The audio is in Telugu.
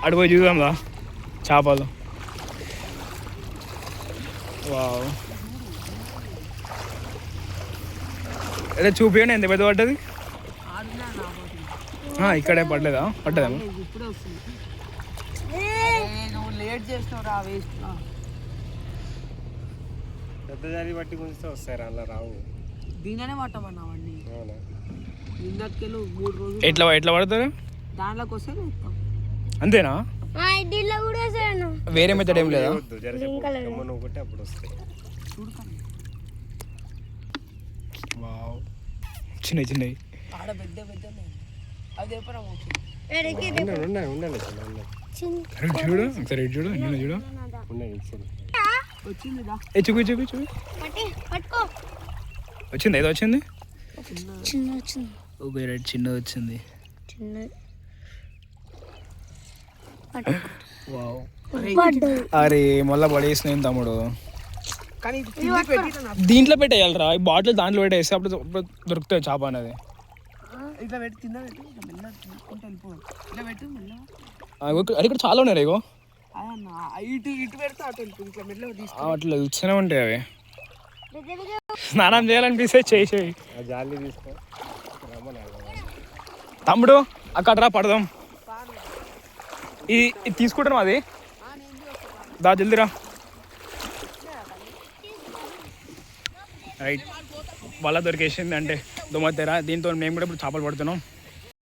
అటు పోయి చూద్దాందా చేపలు. వావ్, అదే చూపించండి ఎంత పెద్ద పడ్డది. ఇక్కడే పడలేదా? పడ్డదేమో. పెద్దదాన్ని బట్టి గుంజితే వస్తాయి అలా రావు. దీనినే పట్టమన్నావండి. ఇందకెళ్ళు 3 రోజులు ఎట్లా ఎట్లా పడతారు? దాంట్లోకి వస్తే అంతేనా? కూడా వేరే మెథడ్ ఏం లేదా? అప్పుడు వస్తాయి. వావ్, చిన్నవి చిన్నవి. ఆడ పెద్ద పెద్ద అది చూడు ఒకసారి చూడు నేను చూడు. చూపి చూపి చూపి. వచ్చింది ఏదో వచ్చింది. ఓకే రైట్, చిన్న వచ్చింది. అరే మళ్ళా పడేసిన తమ్ముడు. దీంట్లో పెట్టేయాలరా, ఈ బాటిల్ దాంట్లో పెట్టేస్తే అప్పుడు దొరుకుతుంది చేప అనేది. ఇట్లా పెట్టి కింద పెట్టి మెల్లగా తీసుకుంటూ వెళ్ళిపో. ఇట్లా పెట్టు మెల్లగా. అది ఇక్కడ చాలా ఉన్నాయి ఇగో. ఇటు ఇటు పెడితే అటు వెళ్ళిపో. ఇట్లా మెల్లగా తీసుకో. అట్లా ఇస్తూనే ఉంటాయి అవి. స్నానం చేయాలనిపిస్తే చేసేయి. జాలి తీసుకో తమ్ముడు, అక్కడ రా పడదాం. ఇది తీసుకుంటాను అది. దా జల్దిరా. రైట్, వల దొరికేసింది అంటే దుమ్మతెర. దీంతో మేము కూడా ఇప్పుడు చేపలు పడుతున్నాం.